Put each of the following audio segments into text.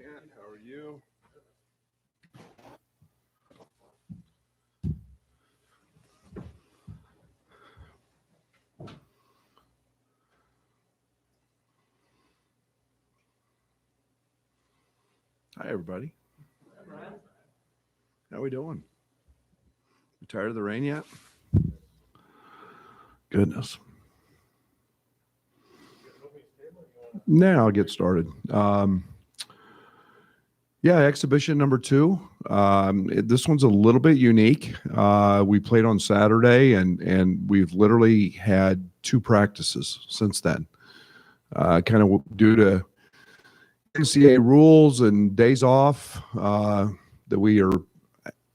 Kent, how are you? Hi, everybody. How we doing? You tired of the rain yet? Goodness. Now I'll get started. Yeah, exhibition number 2. This one's a little bit unique. We played on Saturday, and we've literally had 2 practices since then. Kind of due to NCAA rules and days off that we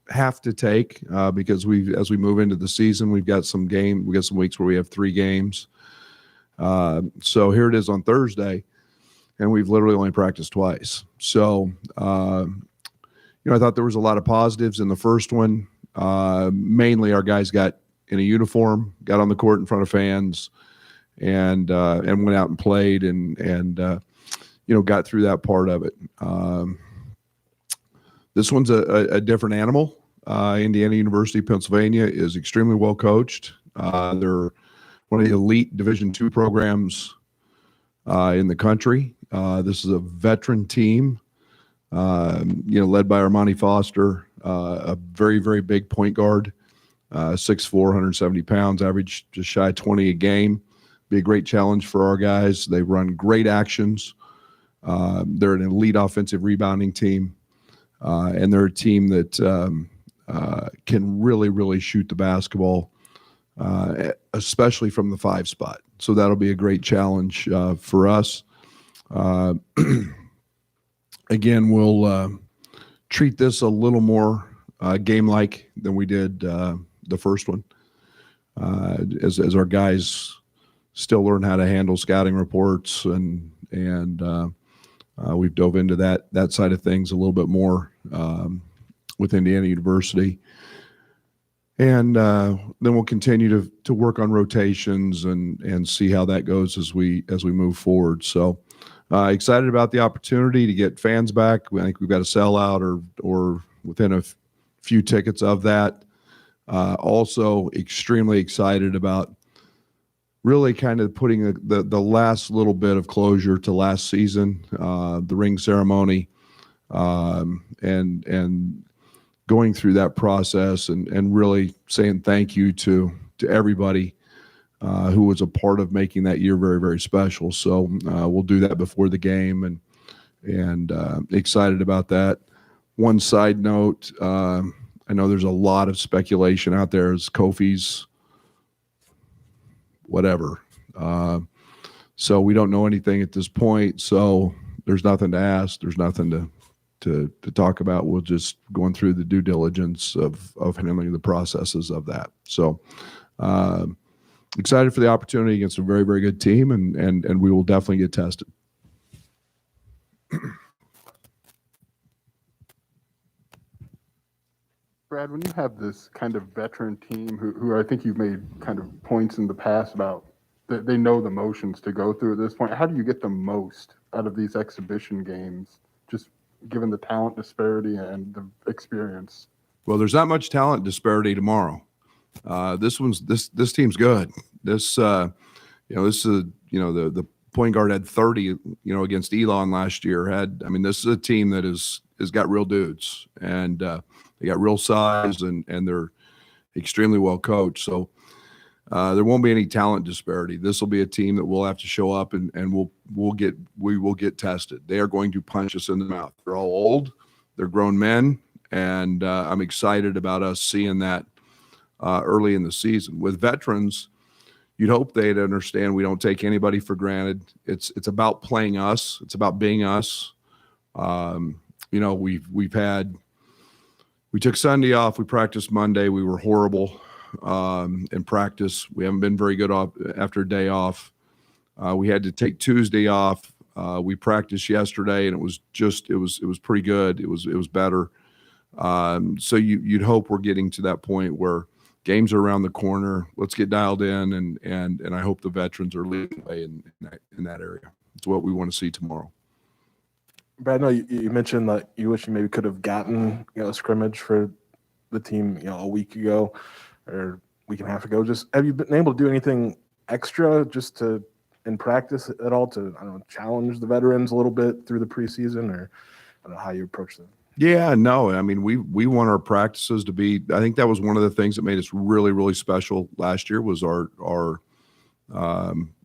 have to take because as we move into the season, we got some weeks where we have 3 games. So here it is on Thursday, and we've literally only practiced twice. So, I thought there was a lot of positives in the first one. Mainly our guys got in a uniform, got on the court in front of fans, and went out and played and got through that part of it. This one's a different animal. Indiana University, Pennsylvania is extremely well coached. They're one of the elite Division II programs in the country. This is a veteran team, led by Armani Foster, a very, very big point guard, 6'4", 170 pounds, average just shy of 20 a game. Be a great challenge for our guys. They run great actions. They're an elite offensive rebounding team, and they're a team that can really, really shoot the basketball, especially from the 5 spot. So that'll be a great challenge for us. Again, we'll treat this a little more game-like than we did the first one, as our guys still learn how to handle scouting reports, and we've dove into that side of things a little bit more with Indiana University. And then we'll continue to work on rotations and see how that goes as we move forward. So excited about the opportunity to get fans back. I think we've got a sellout or within a few tickets of that. Also extremely excited about really kind of putting the last little bit of closure to last season, the ring ceremony, and going through that process and really saying thank you to everybody who was a part of making that year very, very special. So we'll do that before the game, and excited about that. One side note, I know there's a lot of speculation out there as Kofi's whatever. So we don't know anything at this point. So there's nothing to ask. There's nothing to talk about. We're just going through the due diligence of handling the processes of that. So excited for the opportunity against a very, very good team, and we will definitely get tested. Brad, when you have this kind of veteran team who I think you've made kind of points in the past about that they know the motions to go through at this point, how do you get the most out of these exhibition games, just given the talent disparity and the experience? Well, there's not much talent disparity tomorrow. This team's good. This is the point guard had 30 against Elon last year. This is a team that has got real dudes, and they got real size, and they're extremely well coached. So there won't be any talent disparity. This will be a team that we'll have to show up, and we will get tested. They are going to punch us in the mouth. They're all old. They're grown men, and I'm excited about us seeing that early in the season. With veterans, you'd hope they'd understand we don't take anybody for granted. It's about playing us. It's about being us. We took Sunday off. We practiced Monday. We were horrible in practice. We haven't been very good after a day off. We had to take Tuesday off. We practiced yesterday, and it was pretty good. It was better. So you'd hope we're getting to that point where games are around the corner. Let's get dialed in, and I hope the veterans are leading the way in that area. It's what we want to see tomorrow. Brad, I know you mentioned that you wish you maybe could have gotten a scrimmage for the team a week ago or week and a half ago. Just have you been able to do anything extra just to in practice at all to challenge the veterans a little bit through the preseason, or I don't know how you approach that? Yeah, no, I mean, we want our practices to be, I think that was one of the things that made us really, really special last year was our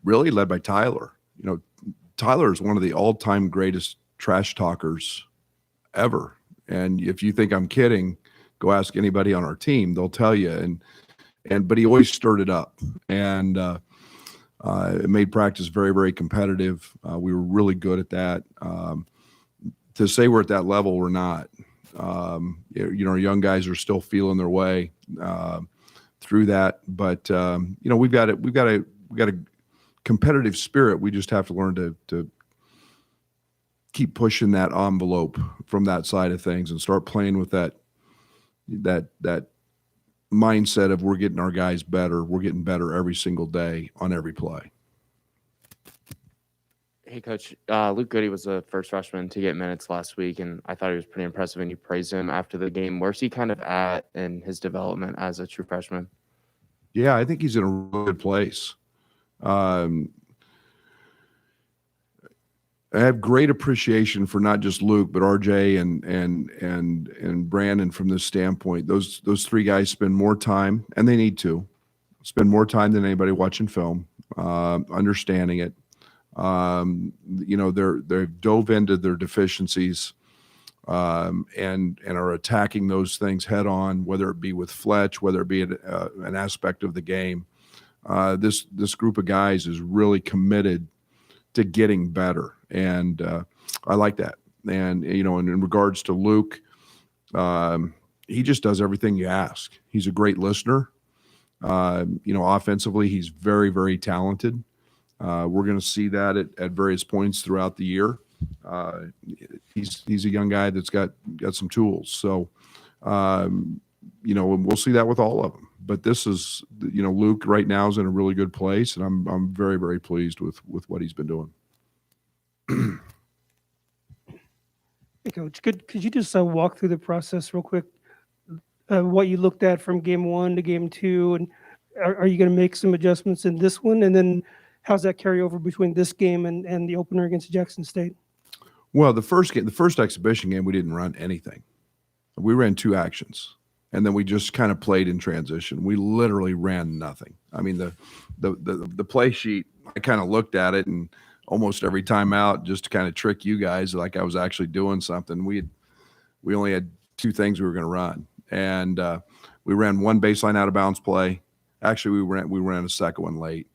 really led by Tyler. Tyler is one of the all-time greatest trash talkers ever. And if you think I'm kidding, go ask anybody on our team, they'll tell you. But he always stirred it up. And it made practice very, very competitive. We were really good at that. To say we're at that level, we're not. Our young guys are still feeling their way through that. But we've got a competitive spirit. We just have to learn to keep pushing that envelope from that side of things and start playing with that mindset of we're getting our guys better. We're getting better every single day on every play. Hey, Coach. Luke Goody was the first freshman to get minutes last week, and I thought he was pretty impressive, and you praised him after the game. Where's he kind of at in his development as a true freshman? Yeah, I think he's in a really good place. I have great appreciation for not just Luke, but RJ and Brandon from this standpoint. Those three guys spend more time, and they need to spend more time than anybody watching film, understanding it. They've dove into their deficiencies and are attacking those things head on, whether it be with Fletch, whether it be an aspect of the game. This group of guys is really committed to getting better. And I like that. And, in regards to Luke, he just does everything you ask. He's a great listener. Offensively, he's very, very talented. We're going to see that at various points throughout the year. He's a young guy that's got some tools. So, we'll see that with all of them. But this is, Luke right now is in a really good place, and I'm very, very pleased with what he's been doing. Hey, Coach, could you just walk through the process real quick? What you looked at from game 1 to game 2, and are you going to make some adjustments in this one? And then how's that carry over between this game and the opener against Jackson State? Well, the first exhibition game, we didn't run anything. We ran 2 actions, and then we just kind of played in transition. We literally ran nothing. I mean, the play sheet, I kind of looked at it, and almost every time out, just to kind of trick you guys, like I was actually doing something. We only had 2 things we were going to run, and we ran 1 baseline out of bounds play. Actually, we ran a second one late,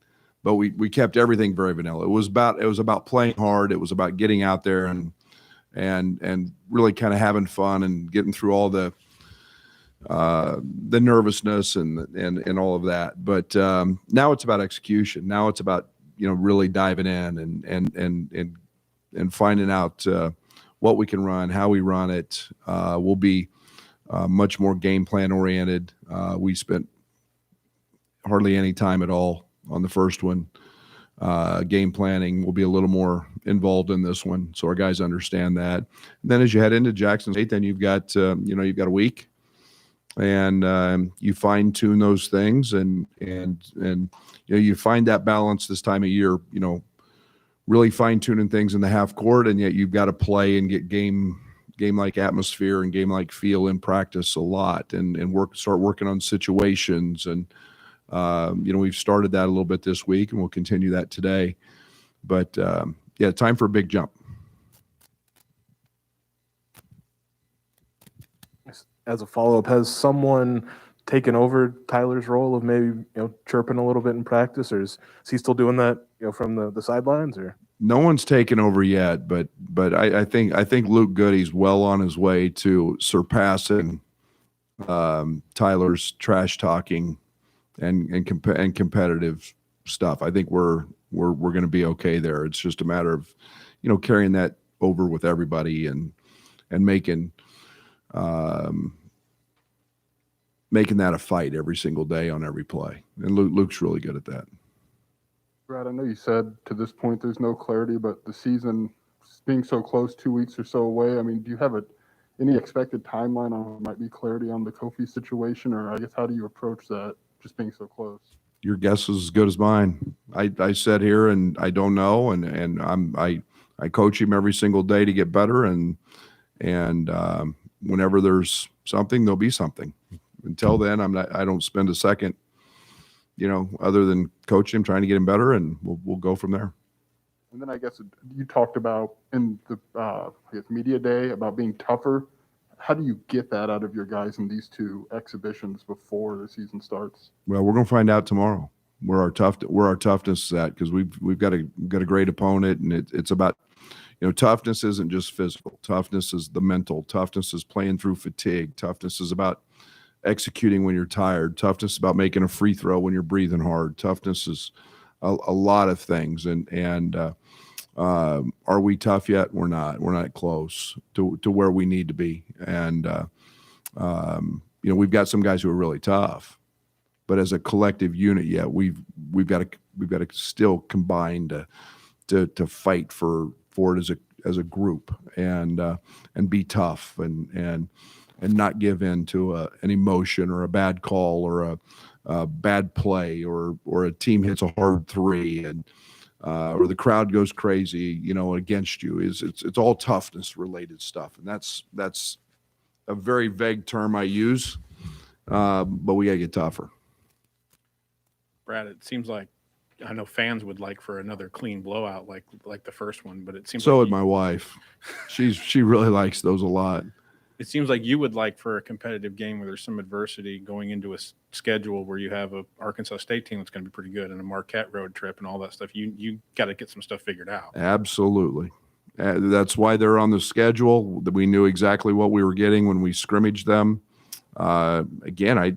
but we kept everything very vanilla. It was about playing hard. It was about getting out there and really kind of having fun and getting through all the nervousness and all of that. But now it's about execution. Now it's about really diving in and finding out what we can run, how we run it. We'll be much more game plan oriented. We spent hardly any time at all on the first one. Game planning will be a little more involved in this one, so our guys understand that. And then as you head into Jackson State, then you've got you've got a week, and you fine tune those things, and you find that balance this time of year. Really fine tuning things in the half court, and yet you've got to play and get game like atmosphere and game like feel in practice a lot, and start working on situations. And we've started that a little bit this week, and we'll continue that today. But time for a big jump. As a follow-up, has someone taken over Tyler's role of maybe chirping a little bit in practice, or is he still doing that from the sidelines? Or no one's taken over yet, but I think Luke Goody's well on his way to surpassing Tyler's trash talking and competitive stuff. I think we're going to be okay there. It's just a matter of carrying that over with everybody and making that a fight every single day on every play. And Luke's really good at that. Brad, I know you said to this point there's no clarity, but the season being so close, 2 weeks or so away, I mean, do you have any expected timeline on what might be clarity on the Kofi situation, or I guess how do you approach that, just being so close? Your guess is as good as mine. I sit here and I don't know, and I coach him every single day to get better, and whenever there's something, there'll be something. Until then, I don't spend a second, other than coaching him, trying to get him better, and we'll go from there. And then I guess you talked about in the media day about being tougher. How do you get that out of your guys in these two exhibitions before the season starts? Well, we're going to find out tomorrow where our toughness is at, because we've got a great opponent, and it's about, toughness isn't just physical. Toughness is the mental. Toughness is playing through fatigue. Toughness is about executing when you're tired. Toughness is about making a free throw when you're breathing hard. Toughness is a lot of things, and are we tough yet? We're not. We're not close to where we need to be, and we've got some guys who are really tough, but as a collective unit, we've got to still combine to fight for it as a group, and be tough, and not give in to an emotion or a bad call or a bad play or a team hits a hard three or the crowd goes crazy, against you. It's all toughness related stuff, and that's a very vague term I use, but we gotta get tougher. Brad, it seems like, I know fans would like for another clean blowout like the first one, but it seems So like would my wife. She really likes those a lot. it seems like you would like for a competitive game where there's some adversity going into a schedule where you have a Arkansas State team that's going to be pretty good and a Marquette road trip and all that stuff. You got to get some stuff figured out. Absolutely. That's why they're on the schedule. We knew exactly what we were getting when we scrimmaged them. Again, I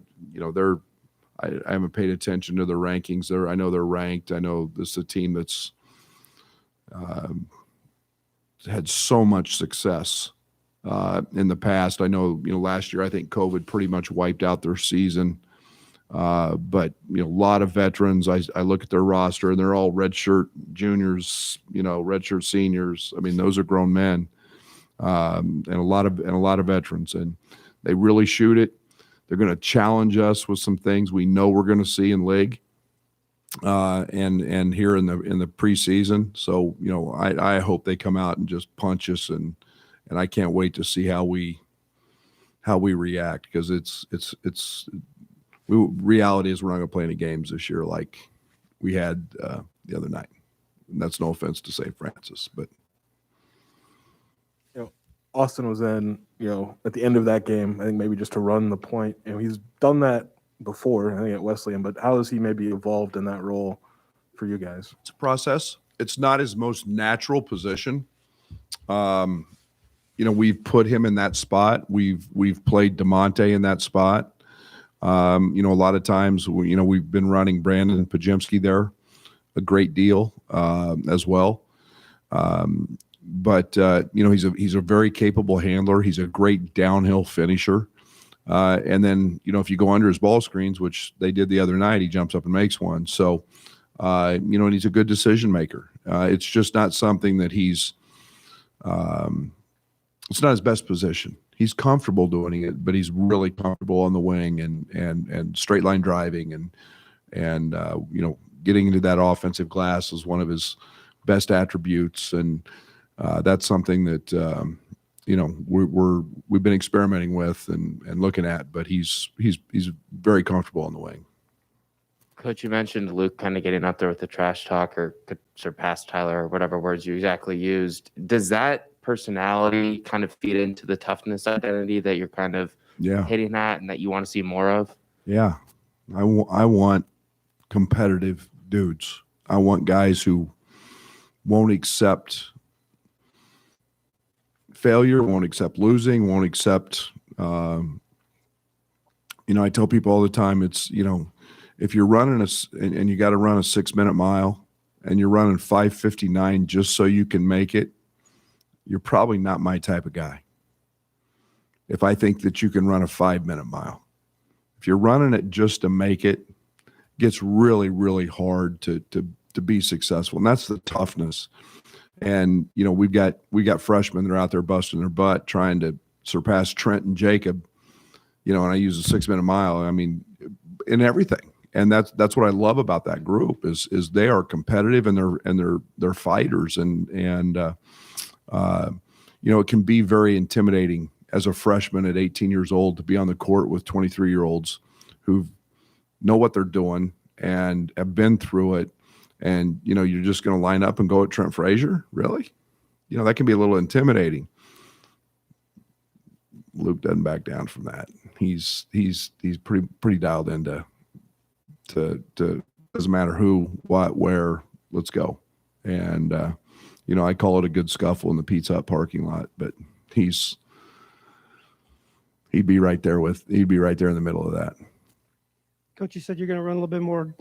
haven't paid attention to the rankings. I know they're ranked. I know this is a team that's had so much success in the past. I know, last year I think COVID pretty much wiped out their season. But a lot of veterans. I look at their roster and they're all redshirt juniors, redshirt seniors. I mean, those are grown men, and a lot of veterans, and they really shoot it. They're going to challenge us with some things we know we're going to see in league, and here in the preseason. So I hope they come out and just punch us, and I can't wait to see how we react, because reality is we're not going to play any games this year like we had the other night. And that's no offense to St. Francis, but Austin was in, at the end of that game, I think maybe just to run the point. He's done that before, I think at Wesleyan, but how has he maybe evolved in that role for you guys? it's a process. It's not his most natural position. We've put him in that spot. We've played DeMonte in that spot. A lot of times, we've been running Brandon Pajemski there a great deal as well. But he's a very capable handler. He's a great downhill finisher. And then, if you go under his ball screens, which they did the other night, he jumps up and makes one. So, and he's a good decision maker. It's just not something that it's not his best position. He's comfortable doing it, but he's really comfortable on the wing and straight line driving and getting into that offensive glass is one of his best attributes, and that's something that we've been experimenting with and looking at. But he's very comfortable on the wing. Coach, you mentioned Luke kind of getting up there with the trash talk or could surpass Tyler or whatever words you exactly used. Does that personality kind of feed into the toughness identity that you're kind of hitting at and that you want to see more of? Yeah. I want competitive dudes. I want guys who won't accept failure, won't accept losing, won't accept, I tell people all the time, it's, if you're running and you got to run a 6-minute mile and you're running 5:59 just so you can make it, you're probably not my type of guy. If I think that you can run a 5-minute mile, if you're running it just to make it, it gets really, really hard to be successful. And that's the toughness. And we got freshmen that are out there busting their butt trying to surpass Trent and Jacob. And I use a 6-minute mile. I mean, in everything. And that's what I love about that group is they are competitive and they're fighters and it can be very intimidating as a freshman at 18 years old to be on the court with 23-year-olds who know what they're doing and have been through it. And, you're just going to line up and go at Trent Frazier? Really? That can be a little intimidating. Luke doesn't back down from that. He's pretty dialed into doesn't matter who, what, where, let's go. And, I call it a good scuffle in the Pizza Hut parking lot, but he'd be right there in the middle of that. Coach, you said you're going to run a little bit more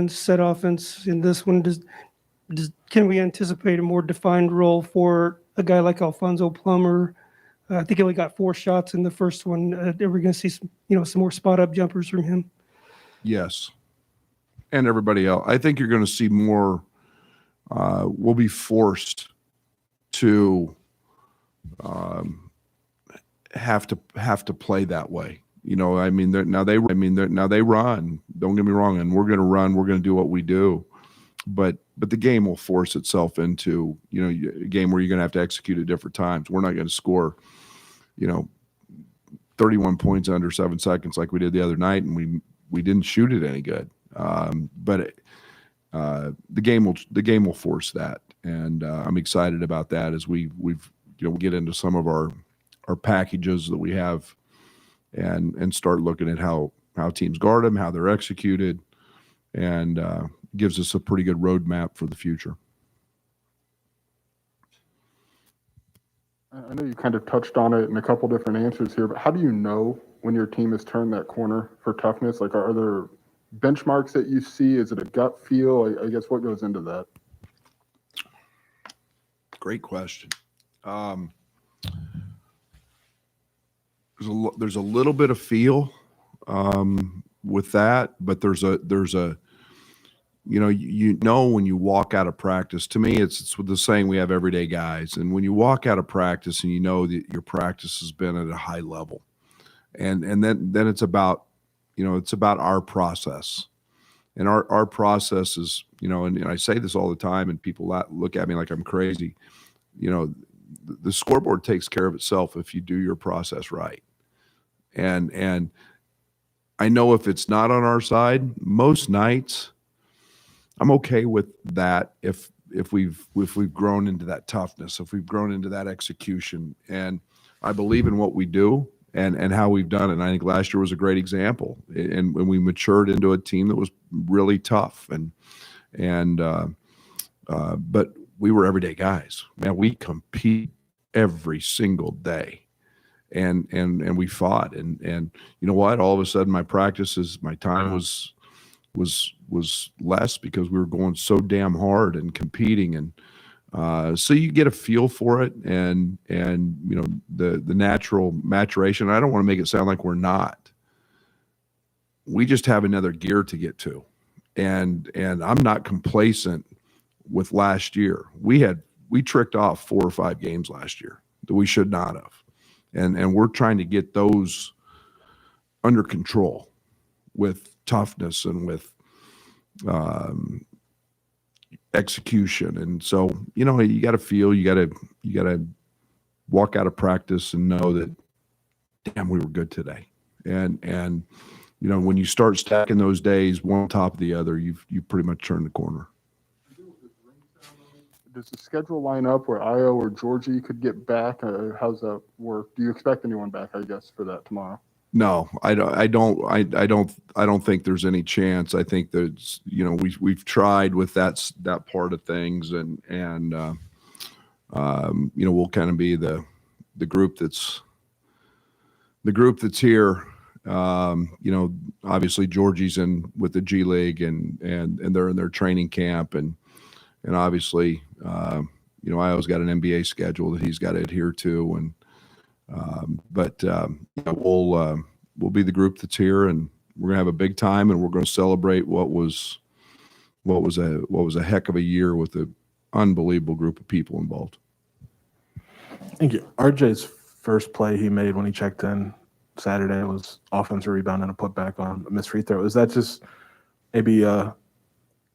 set offense in this one. Can we anticipate a more defined role for a guy like Alfonso Plummer? I think he only got 4 shots in the first one. Are we going to see some more spot up jumpers from him? Yes. And everybody else. I think you're going to see more. We'll be forced to have to play that way. Now they run. Don't get me wrong, and we're going to run. We're going to do what we do, but the game will force itself into a game where you're going to have to execute at different times. We're not going to score, 31 points under 7 seconds like we did the other night, and we didn't shoot it any good. But the game will force that, and I'm excited about that as we get into some of our packages that we have. And start looking at how teams guard them, how they're executed, and gives us a pretty good roadmap for the future. I know you kind of touched on it in a couple different answers here, but how do you know when your team has turned that corner for toughness? Like, are there benchmarks that you see? Is it a gut feel? I guess what goes into that? Great question. There's a little bit of feel with that, but there's a when you walk out of practice. To me, it's the saying we have everyday guys, and when you walk out of practice and that your practice has been at a high level, and then it's about our process, and our process is and I say this all the time, and people look at me like I'm crazy. The scoreboard takes care of itself if you do your process right. And I know if it's not on our side, most nights I'm okay with that if we've grown into that toughness, if we've grown into that execution. And I believe in what we do and how we've done it. And I think last year was a great example. And when we matured into a team that was really tough but we were everyday guys. Man, we compete every single day. And we fought, and you know what? All of a sudden, my time was less because we were going so damn hard and competing, and so you get a feel for it, and the natural maturation. I don't want to make it sound like we're not. We just have another gear to get to, and I'm not complacent with last year. We tricked off 4 or 5 games last year that we should not have. And we're trying to get those under control with toughness and with execution. And so, you got to feel, you got to walk out of practice and know that, damn, we were good today. And when you start stacking those days one on top of the other, you pretty much turn the corner. Does the schedule line up where Io or Georgie could get back? How's that work? Do you expect anyone back, I guess, for that tomorrow? No, I don't think there's any chance. I think that we've tried with that part of things, and we'll kind of be the group that's here. Obviously Georgie's in with the G League, and they're in their training camp, and obviously Io's got an NBA schedule that he's got to adhere to, and we'll be the group that's here, and we're gonna have a big time, and we're gonna celebrate what was a heck of a year with unbelievable group of people involved. Thank you. RJ's first play he made when he checked in Saturday was offensive rebound and a putback on a missed free throw. Is that just maybe a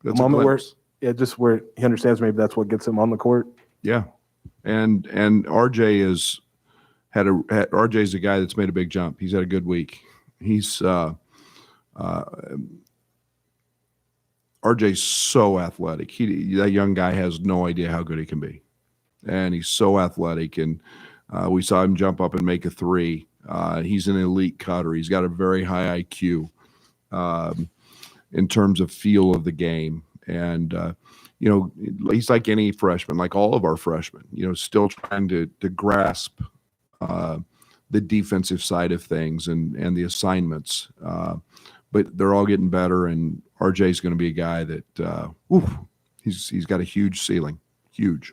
That's moment where, glimpse. yeah, just where he understands maybe that's what gets him on the court? Yeah, and RJ's a guy that's made a big jump. He's had a good week. He's RJ's so athletic. That young guy has no idea how good he can be, and he's so athletic. And we saw him jump up and make a three. He's an elite cutter. He's got a very high IQ in terms of feel of the game. And you know, he's like any freshman, like all of our freshmen. You know, still trying to grasp the defensive side of things and the assignments. But they're all getting better, and RJ's going to be a guy that he's got a huge ceiling, huge.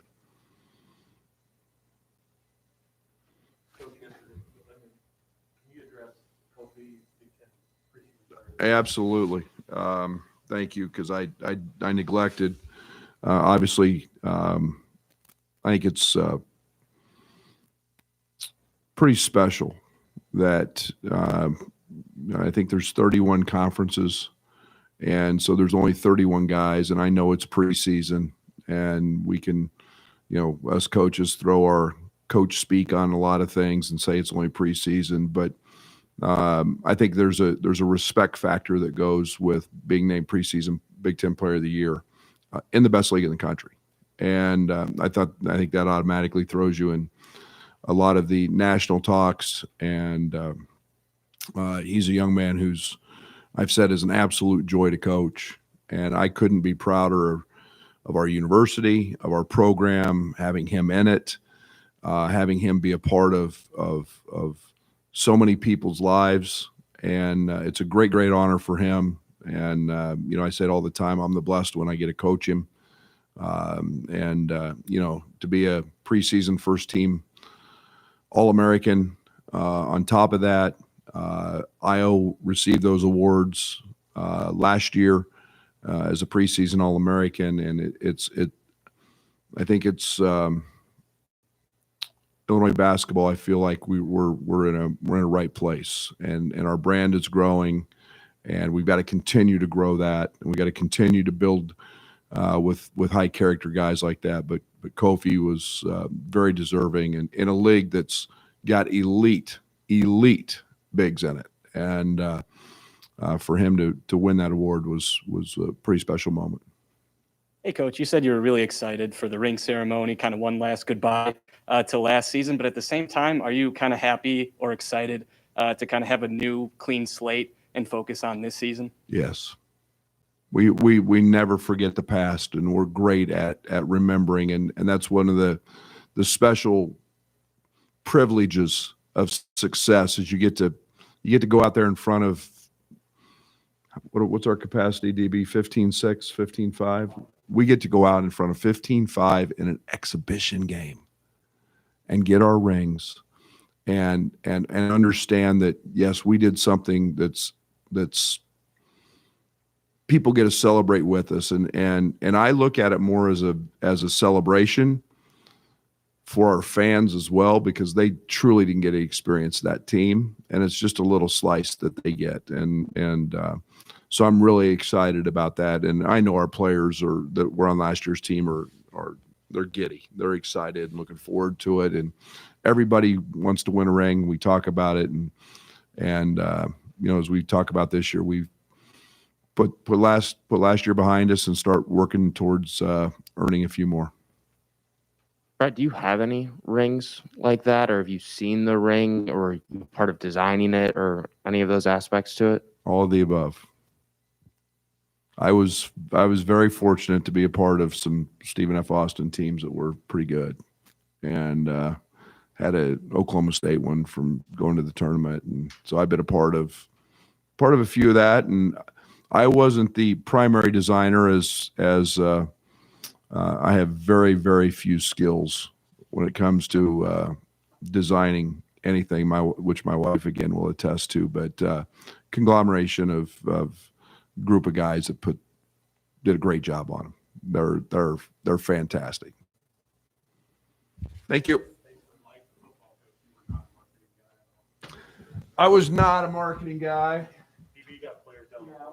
Absolutely. Thank you, because I neglected. Obviously, I think it's pretty special that I think there's 31 conferences, and so there's only 31 guys, and I know it's preseason, and we can, you know, us coaches throw our coach speak on a lot of things and say it's only preseason, but I think there's a respect factor that goes with being named preseason Big Ten Player of the Year in the best league in the country, and I think that automatically throws you in a lot of the national talks, and he's a young man who's, I've said, is an absolute joy to coach, and I couldn't be prouder of our university, of our program, having him in it, having him be a part of so many people's lives, and it's a great honor for him. And you know, I say it all the time, I'm the blessed one. I get to coach him, and you know, to be a preseason first team All-American. On top of that, IO received those awards last year as a preseason All-American, and I think it's Illinois basketball. I feel like we're in a right place, and our brand is growing, and we've got to continue to grow that, and we got to continue to build with high character guys like that. But Kofi was very deserving, and in a league that's got elite bigs in it, and for him to win that award was a pretty special moment. Hey, Coach, you said you were really excited for the ring ceremony, kind of one last goodbye to last season, but at the same time, are you kind of happy or excited to kind of have a new clean slate and focus on this season? Yes. We never forget the past, and we're great at remembering, and that's one of the special privileges of success is you get to go out there in front of what's our capacity, DB? 15,600, 15,500. We get to go out in front of 15,500 in an exhibition game and get our rings and understand that, yes, we did something that's people get to celebrate with us, and I look at it more as a celebration for our fans as well, because they truly didn't get to experience that team, and it's just a little slice that they get, and so I'm really excited about that. And I know our players that were on last year's team they're giddy, they're excited and looking forward to it, and everybody wants to win a ring. We talk about it, and you know, as we talk about this year, we've put last year behind us and start working towards earning a few more. Brett, do you have any rings like that, or have you seen the ring, or part of designing it, or any of those aspects to it? All of the above. I was very fortunate to be a part of some Stephen F. Austin teams that were pretty good, and had a Oklahoma State one from going to the tournament, and so I've been a part of a few of that. And I wasn't the primary designer, as I have very few skills when it comes to designing anything, which my wife again will attest to. But conglomeration of group of guys that did a great job on them, they're fantastic. Thank you. I was not a marketing guy.